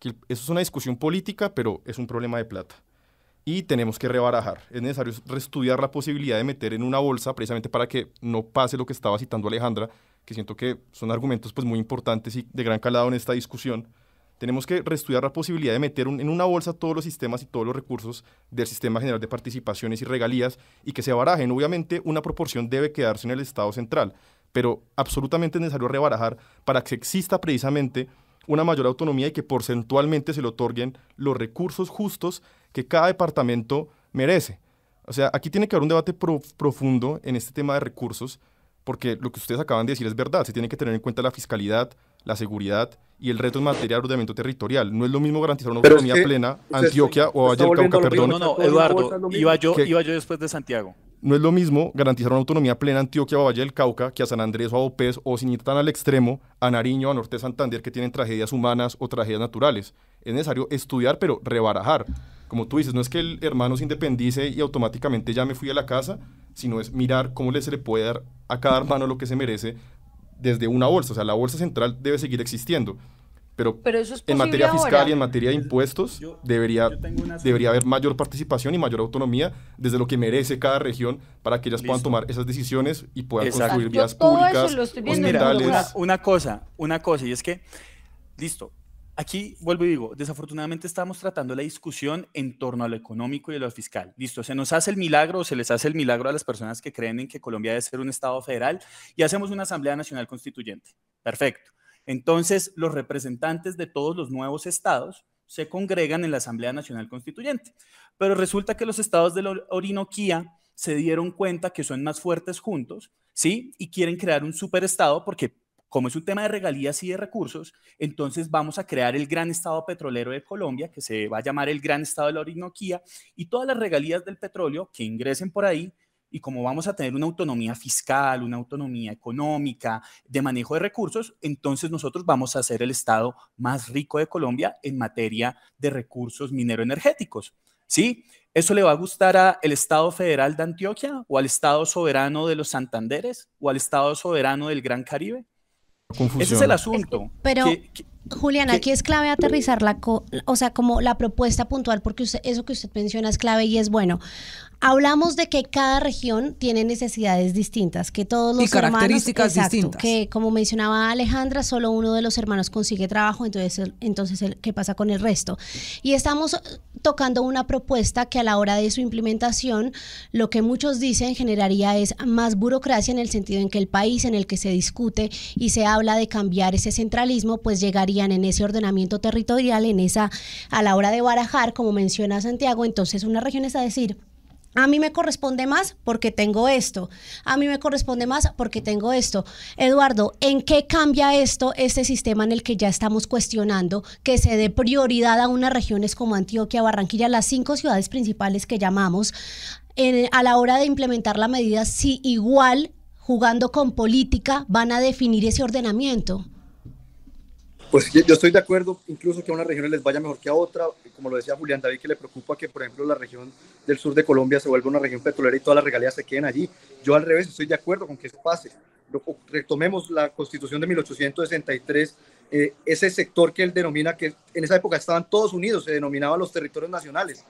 Eso es una discusión política, pero es un problema de plata. Y tenemos que rebarajar. Es necesario reestudiar la posibilidad de meter en una bolsa, precisamente para que no pase lo que estaba citando Alejandra, que siento que son argumentos pues, muy importantes y de gran calado en esta discusión. Tenemos que reestudiar la posibilidad de meter en una bolsa todos los sistemas y todos los recursos del Sistema General de Participaciones y Regalías y que se barajen. Obviamente, una proporción debe quedarse en el Estado central, pero absolutamente es necesario rebarajar para que exista precisamente una mayor autonomía y que porcentualmente se le otorguen los recursos justos que cada departamento merece. O sea, aquí tiene que haber un debate profundo en este tema de recursos, porque lo que ustedes acaban de decir es verdad, se tiene que tener en cuenta la fiscalidad, la seguridad y el reto en materia de ordenamiento territorial. No es lo mismo garantizar una autonomía plena Antioquia o Valle del Cauca, perdón. No, Eduardo, iba yo después de Santiago. No es lo mismo garantizar una autonomía plena a Antioquia o a Valle del Cauca que a San Andrés o a Bopés, o sin ir tan al extremo, a Nariño, a Norte de Santander, que tienen tragedias humanas o tragedias naturales. Es necesario estudiar, pero rebarajar. Como tú dices, no es que el hermano se independice y automáticamente ya me fui a la casa, sino es mirar cómo se le puede dar a cada hermano lo que se merece desde una bolsa. O sea, la bolsa central debe seguir existiendo. Pero eso es en materia fiscal ahora. Y en materia de impuestos debería haber mayor participación y mayor autonomía desde lo que merece cada región para que ellas puedan tomar esas decisiones y puedan construir vías públicas, hospitales. Una cosa, y es que, listo, aquí vuelvo y digo, desafortunadamente estamos tratando la discusión en torno a lo económico y a lo fiscal. Listo, se nos hace el milagro, o se les hace el milagro a las personas que creen en que Colombia debe ser un Estado federal y hacemos una Asamblea Nacional Constituyente. Perfecto. Entonces, los representantes de todos los nuevos estados se congregan en la Asamblea Nacional Constituyente. Pero resulta que los estados de la Orinoquía se dieron cuenta que son más fuertes juntos, ¿sí? Y quieren crear un superestado porque, como es un tema de regalías y de recursos, entonces vamos a crear el gran estado petrolero de Colombia, que se va a llamar el gran estado de la Orinoquía, y todas las regalías del petróleo que ingresen por ahí. Y como vamos a tener una autonomía fiscal, una autonomía económica, de manejo de recursos, entonces nosotros vamos a ser el estado más rico de Colombia en materia de recursos minero-energéticos. ¿Sí? ¿Eso le va a gustar al Estado Federal de Antioquia o al Estado soberano de los Santanderes o al Estado soberano del Gran Caribe? Confusión. Ese es el asunto. Pero, Julián, aquí es clave aterrizar como la propuesta puntual, porque eso que usted menciona es clave y es bueno. Hablamos de que cada región tiene necesidades distintas, que todos los características distintas. Que como mencionaba Alejandra, solo uno de los hermanos consigue trabajo, entonces ¿qué pasa con el resto? Y estamos tocando una propuesta que a la hora de su implementación, lo que muchos dicen generaría es más burocracia, en el sentido en que el país en el que se discute y se habla de cambiar ese centralismo, pues llegarían en ese ordenamiento territorial, a la hora de barajar, como menciona Santiago, entonces una región es a decir: a mí me corresponde más porque tengo esto. A mí me corresponde más porque tengo esto. Eduardo, ¿en qué cambia este sistema en el que ya estamos cuestionando que se dé prioridad a unas regiones como Antioquia, Barranquilla, las 5 ciudades principales que llamamos, a la hora de implementar la medida, si igual, jugando con política, van a definir ese ordenamiento? Pues yo estoy de acuerdo, incluso que a unas regiones les vaya mejor que a otra, como lo decía Julián David, que le preocupa que, por ejemplo, la región del sur de Colombia se vuelva una región petrolera y todas las regalías se queden allí. Yo al revés estoy de acuerdo con que eso pase. Retomemos la Constitución de 1863, ese sector que él denomina, que en esa época estaban todos unidos, se denominaban los territorios nacionales,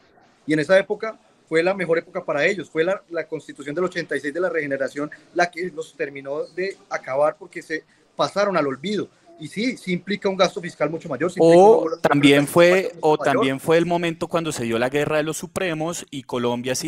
y en esa época fue la mejor época para ellos, fue la Constitución del 86 de la regeneración la que los terminó de acabar porque se pasaron al olvido. Y sí implica un gasto fiscal mucho mayor. También fue el momento cuando se dio la guerra de los supremos y Colombia se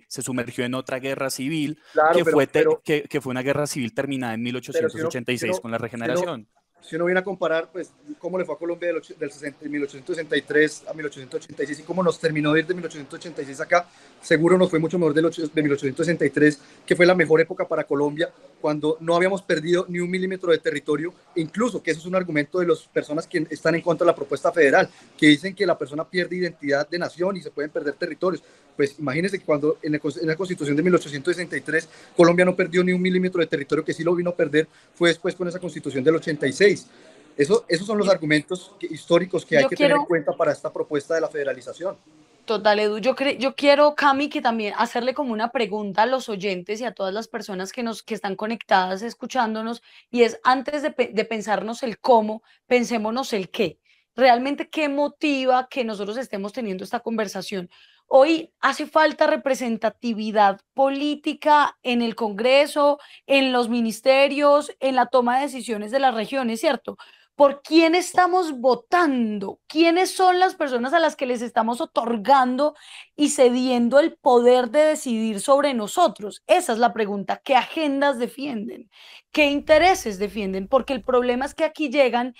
sumergió en otra guerra civil, claro, que fue una guerra civil terminada en 1886 con la regeneración. Si uno viene a comparar, pues, cómo le fue a Colombia de 1863 a 1886 y cómo nos terminó de ir de 1886 acá, seguro nos fue mucho mejor de 1863, que fue la mejor época para Colombia, cuando no habíamos perdido ni un milímetro de territorio, incluso que eso es un argumento de las personas que están en contra de la propuesta federal, que dicen que la persona pierde identidad de nación y se pueden perder territorios. Pues imagínense que cuando en la Constitución de 1863 Colombia no perdió ni un milímetro de territorio, que sí lo vino a perder fue después con esa Constitución del 86. Esos son los argumentos históricos que hay que tener en cuenta para esta propuesta de la federalización. Total, Edu, yo quiero, Cami, que también hacerle como una pregunta a los oyentes y a todas las personas que están conectadas escuchándonos, y es, antes de pensarnos el cómo, pensémonos el qué. Realmente, ¿qué motiva que nosotros estemos teniendo esta conversación? Hoy hace falta representatividad política en el Congreso, en los ministerios, en la toma de decisiones de las regiones, ¿cierto? ¿Por quién estamos votando? ¿Quiénes son las personas a las que les estamos otorgando y cediendo el poder de decidir sobre nosotros? Esa es la pregunta. ¿Qué agendas defienden? ¿Qué intereses defienden? Porque el problema es que aquí llegan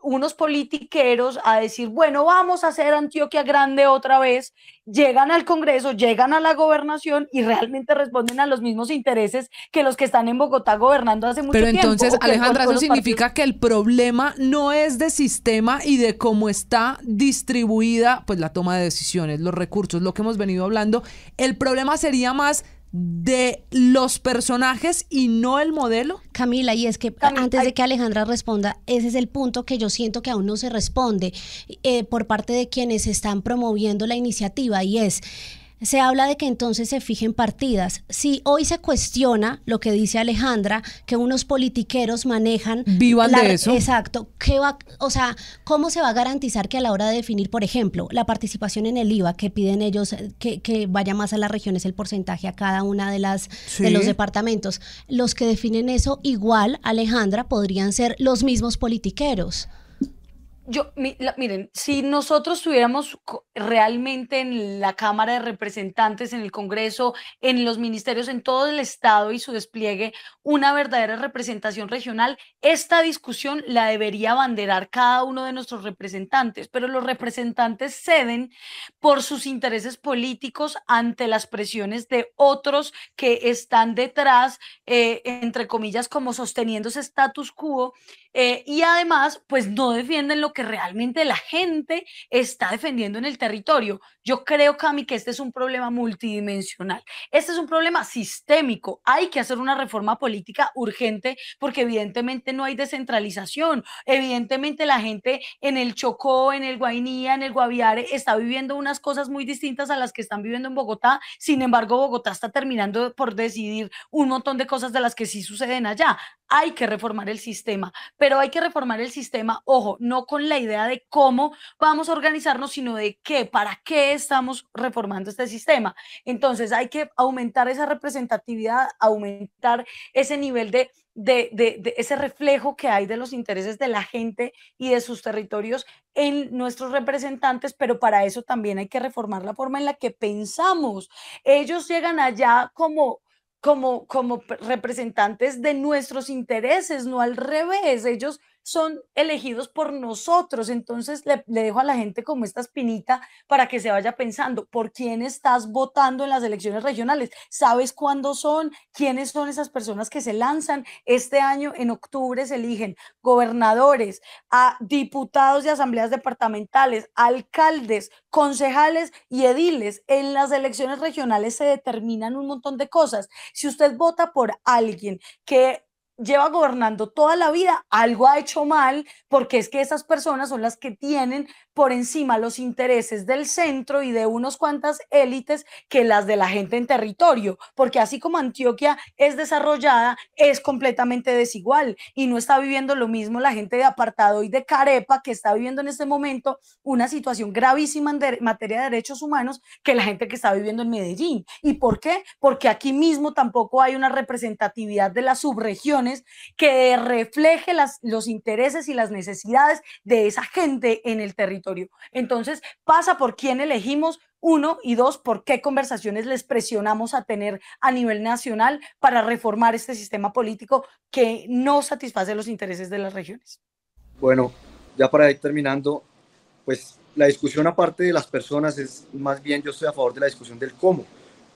unos politiqueros a decir, bueno, vamos a hacer Antioquia grande otra vez, llegan al Congreso, llegan a la gobernación y realmente responden a los mismos intereses que los que están en Bogotá gobernando hace mucho tiempo. Pero entonces, Alejandra, eso significa que el problema no es de sistema y de cómo está distribuida pues la toma de decisiones, los recursos, lo que hemos venido hablando. El problema sería más de los personajes y no el modelo. Camila, y es que antes de que Alejandra responda, ese es el punto que yo siento que aún no se responde por parte de quienes están promoviendo la iniciativa, y se habla de que entonces se fijen partidas. Si hoy se cuestiona lo que dice Alejandra, que unos politiqueros manejan... Vivan de eso. Exacto. ¿Cómo se va a garantizar que a la hora de definir, por ejemplo, la participación en el IVA, que piden ellos que vaya más a las regiones el porcentaje a cada una de los departamentos, los que definen eso igual, Alejandra, podrían ser los mismos politiqueros? Miren, si nosotros estuviéramos realmente en la Cámara de Representantes, en el Congreso, en los ministerios, en todo el Estado y su despliegue, una verdadera representación regional, esta discusión la debería abanderar cada uno de nuestros representantes, pero los representantes ceden por sus intereses políticos ante las presiones de otros que están detrás, entre comillas, como sosteniendo ese status quo, y además, pues no defienden lo que realmente la gente está defendiendo en el territorio. Yo creo, Cami, que este es un problema multidimensional. Este es un problema sistémico. Hay que hacer una reforma política urgente porque evidentemente no hay descentralización. Evidentemente la gente en el Chocó, en el Guainía, en el Guaviare está viviendo unas cosas muy distintas a las que están viviendo en Bogotá. Sin embargo, Bogotá está terminando por decidir un montón de cosas de las que sí suceden allá. Hay que reformar el sistema, pero hay que reformar el sistema, ojo, no con con la idea de cómo vamos a organizarnos, sino de qué, para qué estamos reformando este sistema. Entonces hay que aumentar esa representatividad, aumentar ese nivel de ese reflejo que hay de los intereses de la gente y de sus territorios en nuestros representantes, pero para eso también hay que reformar la forma en la que pensamos. Ellos llegan allá como representantes de nuestros intereses, no al revés. Ellos son elegidos por nosotros. Entonces le dejo a la gente como esta espinita para que se vaya pensando por quién estás votando en las elecciones regionales. ¿Sabes cuándo son? ¿Quiénes son esas personas que se lanzan? Este año, en octubre, se eligen gobernadores, a diputados de asambleas departamentales, alcaldes, concejales y ediles. En las elecciones regionales se determinan un montón de cosas. Si usted vota por alguien que lleva gobernando toda la vida, algo ha hecho mal, porque es que esas personas son las que tienen por encima los intereses del centro y de unos cuantas élites que las de la gente en territorio, porque así como Antioquia es desarrollada, es completamente desigual y no está viviendo lo mismo la gente de Apartado y de Carepa, que está viviendo en este momento una situación gravísima en materia de derechos humanos, que la gente que está viviendo en Medellín. ¿Y por qué? Porque aquí mismo tampoco hay una representatividad de las subregiones que refleje los intereses y las necesidades de esa gente en el territorio. Entonces pasa por quién elegimos, uno, y dos, por qué conversaciones les presionamos a tener a nivel nacional para reformar este sistema político que no satisface los intereses de las regiones. Bueno, ya para ir terminando, pues la discusión aparte de las personas es más bien, yo estoy a favor de la discusión del cómo,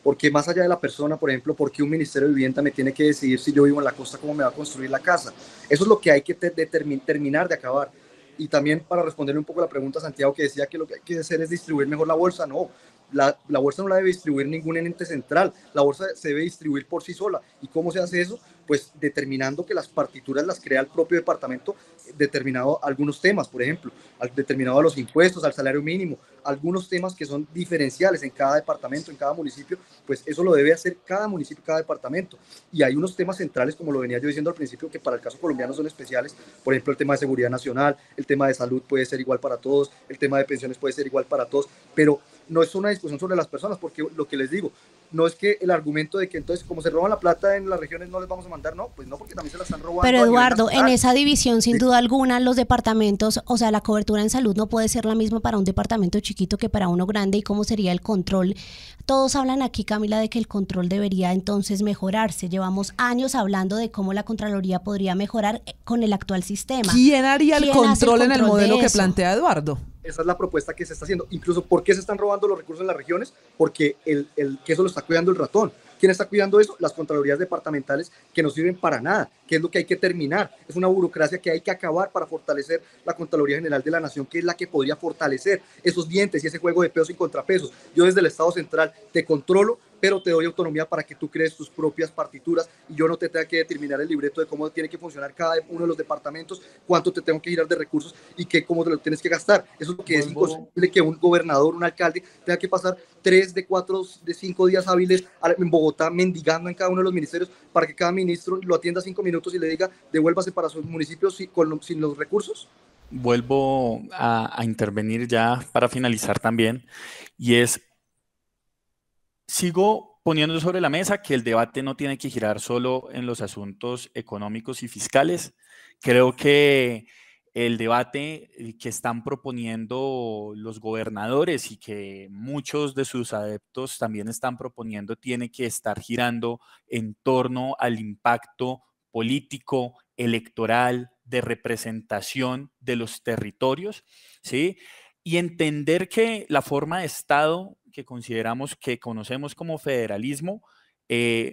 porque más allá de la persona, por ejemplo, ¿por qué un Ministerio de Vivienda me tiene que decidir si yo vivo en la costa, cómo me va a construir la casa? Eso es lo que hay que terminar de acabar. Y también para responderle un poco a la pregunta a Santiago, que decía que lo que hay que hacer es distribuir mejor la bolsa. No, la bolsa no la debe distribuir ningún ente central, la bolsa se debe distribuir por sí sola. ¿Y cómo se hace eso? Pues determinando que las partituras las crea el propio departamento, determinado algunos temas, por ejemplo, determinado a los impuestos, al salario mínimo, algunos temas que son diferenciales en cada departamento, en cada municipio, pues eso lo debe hacer cada municipio, cada departamento. Y hay unos temas centrales, como lo venía yo diciendo al principio, que para el caso colombiano son especiales, por ejemplo, el tema de seguridad nacional, el tema de salud puede ser igual para todos, el tema de pensiones puede ser igual para todos, pero no es una discusión sobre las personas, porque lo que les digo, no es que el argumento de que entonces como se roban la plata en las regiones no les vamos a mandar, no, pues no, porque también se la están robando. Pero Eduardo, en esa división sin duda alguna los departamentos, o sea, la cobertura en salud no puede ser la misma para un departamento chiquito que para uno grande. ¿Y cómo sería el control? Todos hablan aquí, Camila, de que el control debería entonces mejorarse. Llevamos años hablando de cómo la Contraloría podría mejorar con el actual sistema. ¿Quién haría el control en el modelo que plantea Eduardo? Esa es la propuesta que se está haciendo. Incluso, ¿por qué se están robando los recursos en las regiones? Porque el queso lo está cuidando el ratón. ¿Quién está cuidando eso? Las contralorías departamentales, que no sirven para nada, que es lo que hay que terminar. Es una burocracia que hay que acabar para fortalecer la Contraloría General de la Nación, que es la que podría fortalecer esos dientes y ese juego de pesos y contrapesos. Yo desde el Estado Central te controlo, pero te doy autonomía para que tú crees tus propias partituras y yo no te tenga que determinar el libreto de cómo tiene que funcionar cada uno de los departamentos, cuánto te tengo que girar de recursos y cómo te lo tienes que gastar. Eso es lo que es inconcebible, que un gobernador, un alcalde tenga que pasar 3 de 4 de 5 días hábiles en Bogotá mendigando en cada uno de los ministerios para que cada ministro lo atienda 5 minutos y le diga devuélvase para sus municipios sin los recursos. Vuelvo a intervenir ya para finalizar también, y es: sigo poniendo sobre la mesa que el debate no tiene que girar solo en los asuntos económicos y fiscales. Creo que el debate que están proponiendo los gobernadores y que muchos de sus adeptos también están proponiendo tiene que estar girando en torno al impacto político, electoral, de representación de los territorios, ¿sí? Y entender que la forma de Estado que consideramos, que conocemos como federalismo,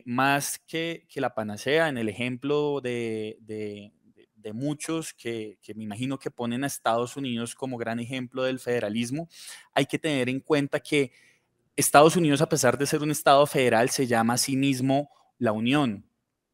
más que la panacea, en el ejemplo de muchos que me imagino que ponen a Estados Unidos como gran ejemplo del federalismo, hay que tener en cuenta que Estados Unidos, a pesar de ser un Estado federal, se llama a sí mismo la Unión.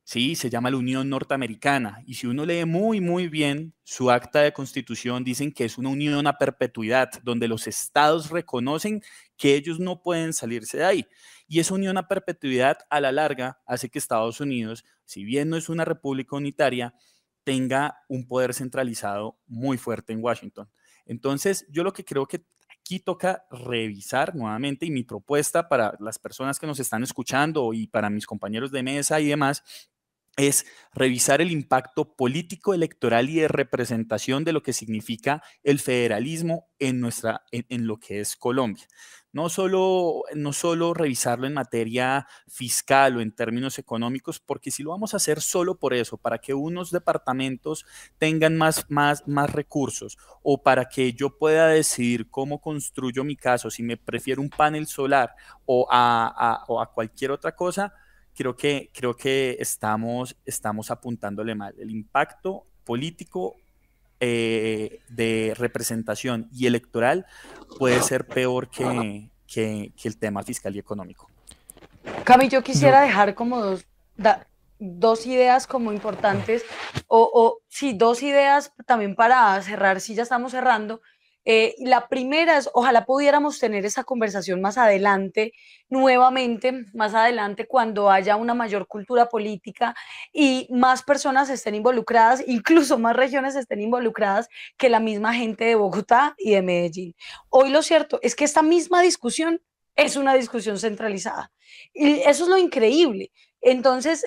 Sí, se llama la Unión Norteamericana, y si uno lee muy, muy bien su acta de constitución, dicen que es una unión a perpetuidad, donde los estados reconocen que ellos no pueden salirse de ahí. Y esa unión a perpetuidad, a la larga, hace que Estados Unidos, si bien no es una república unitaria, tenga un poder centralizado muy fuerte en Washington. Entonces, yo lo que creo que aquí toca revisar nuevamente, y mi propuesta para las personas que nos están escuchando y para mis compañeros de mesa y demás, es revisar el impacto político, electoral y de representación de lo que significa el federalismo en lo que es Colombia. No solo revisarlo en materia fiscal o en términos económicos, porque si lo vamos a hacer solo por eso, para que unos departamentos tengan más recursos, o para que yo pueda decidir cómo construyo mi casa, si me prefiero un panel solar o a cualquier otra cosa, creo que estamos apuntándole mal. El impacto político de representación y electoral puede ser peor que el tema fiscal y económico. Cami, yo quisiera dejar como dos ideas como importantes, sí, dos ideas también para cerrar, si ya estamos cerrando. La primera es, ojalá pudiéramos tener esa conversación más adelante, nuevamente, más adelante, cuando haya una mayor cultura política y más personas estén involucradas, incluso más regiones estén involucradas que la misma gente de Bogotá y de Medellín. Hoy lo cierto es que esta misma discusión es una discusión centralizada. Y eso es lo increíble. Entonces,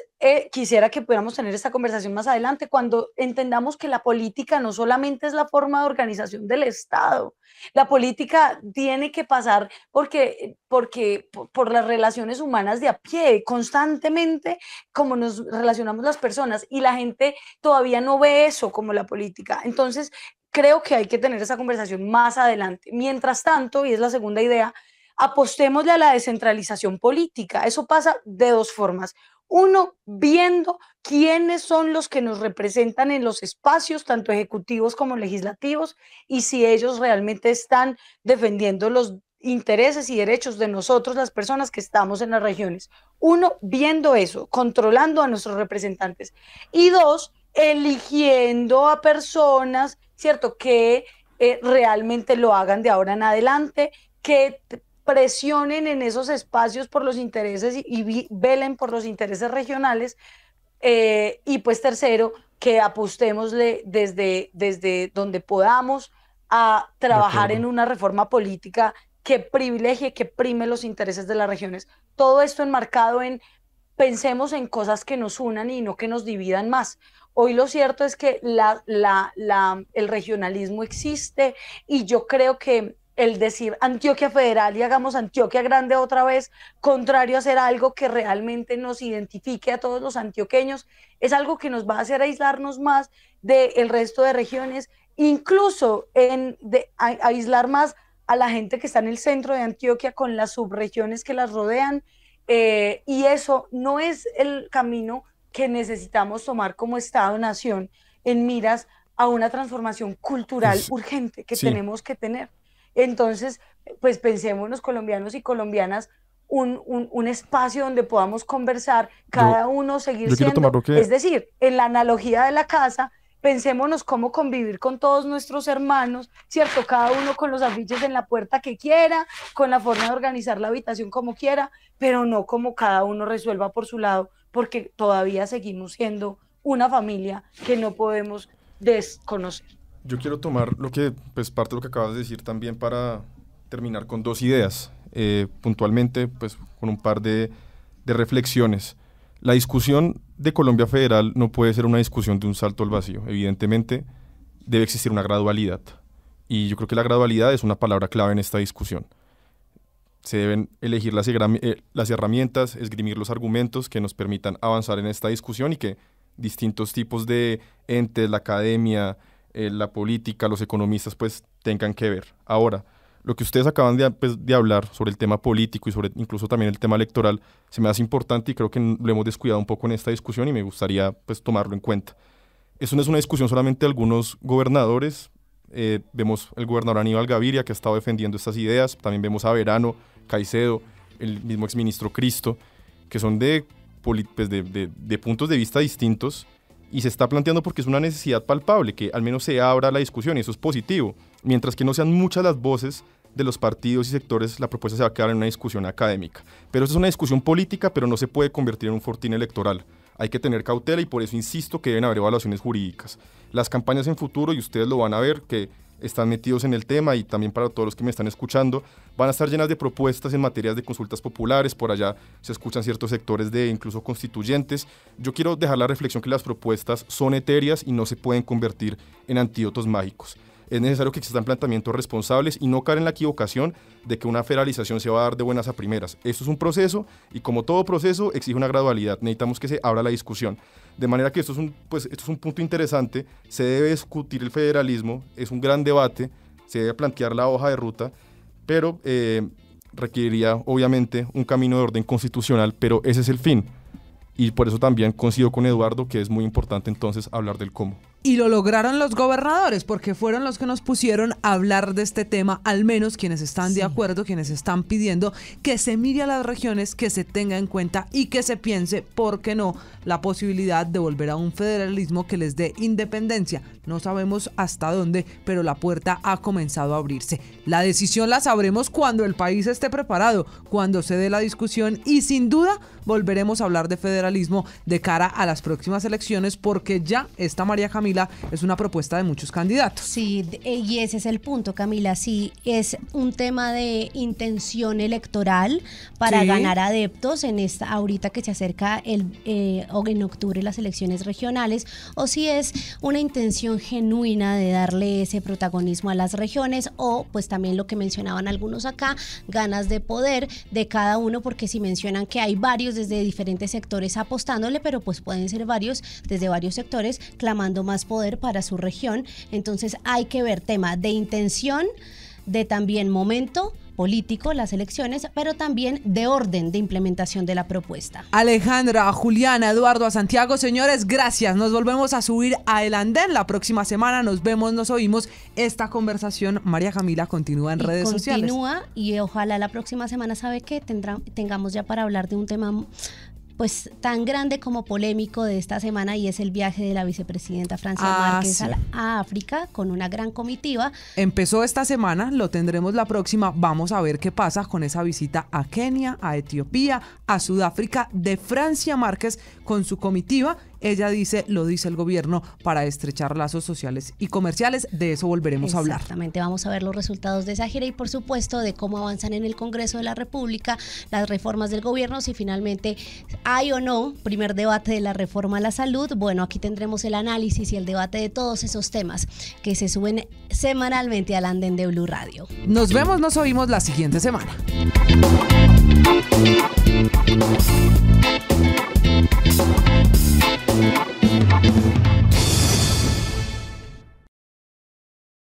quisiera que pudiéramos tener esta conversación más adelante cuando entendamos que la política no solamente es la forma de organización del Estado. La política tiene que pasar por las relaciones humanas de a pie, constantemente, como nos relacionamos las personas, y la gente todavía no ve eso como la política. Entonces, creo que hay que tener esa conversación más adelante. Mientras tanto, y es la segunda idea, apostémosle a la descentralización política. Eso pasa de dos formas. Uno, viendo quiénes son los que nos representan en los espacios, tanto ejecutivos como legislativos, y si ellos realmente están defendiendo los intereses y derechos de nosotros, las personas que estamos en las regiones. Uno, viendo eso, controlando a nuestros representantes. Y dos, eligiendo a personas, ¿cierto?, que realmente lo hagan de ahora en adelante, que presionen en esos espacios por los intereses y velen por los intereses regionales, y pues tercero, que apostemos desde donde podamos a trabajar en una reforma política que privilegie, que prime los intereses de las regiones. Todo esto enmarcado en pensemos en cosas que nos unan y no que nos dividan más. Hoy lo cierto es que el regionalismo existe, y yo creo que el decir Antioquia Federal y hagamos Antioquia grande otra vez, contrario a hacer algo que realmente nos identifique a todos los antioqueños, es algo que nos va a hacer aislarnos más del resto de regiones, incluso aislar más a la gente que está en el centro de Antioquia con las subregiones que las rodean, y eso no es el camino que necesitamos tomar como Estado-nación en miras a una transformación cultural urgente que tenemos que tener. Entonces, pues pensémonos, colombianos y colombianas, un espacio donde podamos conversar, cada uno seguir siendo, es decir, en la analogía de la casa, pensémonos cómo convivir con todos nuestros hermanos, ¿cierto? Cada uno con los afiches en la puerta que quiera, con la forma de organizar la habitación como quiera, pero no como cada uno resuelva por su lado, porque todavía seguimos siendo una familia que no podemos desconocer. Yo quiero tomar pues parte de lo que acabas de decir también para terminar con dos ideas, puntualmente pues con un par de reflexiones. La discusión de Colombia Federal no puede ser una discusión de un salto al vacío. Evidentemente debe existir una gradualidad, y yo creo que la gradualidad es una palabra clave en esta discusión. Se deben elegir las herramientas, esgrimir los argumentos que nos permitan avanzar en esta discusión, y que distintos tipos de entes, la academia, la política, los economistas, pues tengan que ver. Ahora, lo que ustedes acaban de hablar sobre el tema político y sobre incluso también el tema electoral se me hace importante, y creo que lo hemos descuidado un poco en esta discusión, y me gustaría pues tomarlo en cuenta. Eso no es una discusión solamente de algunos gobernadores. Vemos el gobernador Aníbal Gaviria, que ha estado defendiendo estas ideas. También vemos a Verano, Caicedo, el mismo exministro Cristo, que son de puntos de vista distintos, y se está planteando porque es una necesidad palpable que al menos se abra la discusión, y eso es positivo. Mientras que no sean muchas las voces de los partidos y sectores, la propuesta se va a quedar en una discusión académica. Pero eso es una discusión política, pero no se puede convertir en un fortín electoral. Hay que tener cautela y por eso insisto que deben haber evaluaciones jurídicas. Las campañas en futuro, y ustedes lo van a ver, que están metidos en el tema, y también para todos los que me están escuchando, van a estar llenas de propuestas en materias de consultas populares. Por allá se escuchan ciertos sectores de incluso constituyentes. Yo quiero dejar la reflexión que las propuestas son etéreas y no se pueden convertir en antídotos mágicos. Es necesario que existan planteamientos responsables y no caer en la equivocación de que una federalización se va a dar de buenas a primeras. Esto es un proceso y, como todo proceso, exige una gradualidad. Necesitamos que se abra la discusión. De manera que esto es un punto interesante. Se debe discutir el federalismo, es un gran debate, se debe plantear la hoja de ruta, pero requeriría obviamente un camino de orden constitucional, pero ese es el fin. Y por eso también coincido con Eduardo que es muy importante entonces hablar del cómo. Y lo lograron los gobernadores, porque fueron los que nos pusieron a hablar de este tema, al menos quienes están de acuerdo, quienes están pidiendo que se mire a las regiones, que se tenga en cuenta y que se piense, ¿por qué no?, la posibilidad de volver a un federalismo que les dé independencia. No sabemos hasta dónde, pero la puerta ha comenzado a abrirse. La decisión la sabremos cuando el país esté preparado, cuando se dé la discusión, y sin duda volveremos a hablar de federalismo de cara a las próximas elecciones, porque ya está María Camila, es una propuesta de muchos candidatos. Sí, y ese es el punto, Camila. Sí, es un tema de intención electoral para ganar adeptos en esta, ahorita que se acerca o en octubre las elecciones regionales, o si es una intención genuina de darle ese protagonismo a las regiones, o pues también lo que mencionaban algunos acá, ganas de poder de cada uno, porque si mencionan que hay varios desde diferentes sectores apostándole, pero pues pueden ser varios desde varios sectores clamando más poder para su región. Entonces hay que ver tema de intención, de también momento político, las elecciones, pero también de orden de implementación de la propuesta. Alejandra, a Juliana, a Eduardo, a Santiago, señores, gracias. Nos volvemos a subir a El Andén la próxima semana. Nos vemos, nos oímos. Esta conversación, María Camila, continúa en redes sociales. Continúa, y ojalá la próxima semana, ¿sabe qué? Tengamos ya para hablar de un tema pues tan grande como polémico de esta semana, y es el viaje de la vicepresidenta Francia Márquez a África con una gran comitiva. Empezó esta semana, lo tendremos la próxima. Vamos a ver qué pasa con esa visita a Kenia, a Etiopía, a Sudáfrica de Francia Márquez con su comitiva. Ella dice, lo dice el gobierno, para estrechar lazos sociales y comerciales. De eso volveremos a hablar. Exactamente, vamos a ver los resultados de esa gira y por supuesto de cómo avanzan en el Congreso de la República las reformas del gobierno, si finalmente hay o no primer debate de la reforma a la salud. Bueno, aquí tendremos el análisis y el debate de todos esos temas que se suben semanalmente al Andén de Blue Radio. Nos vemos, nos oímos la siguiente semana.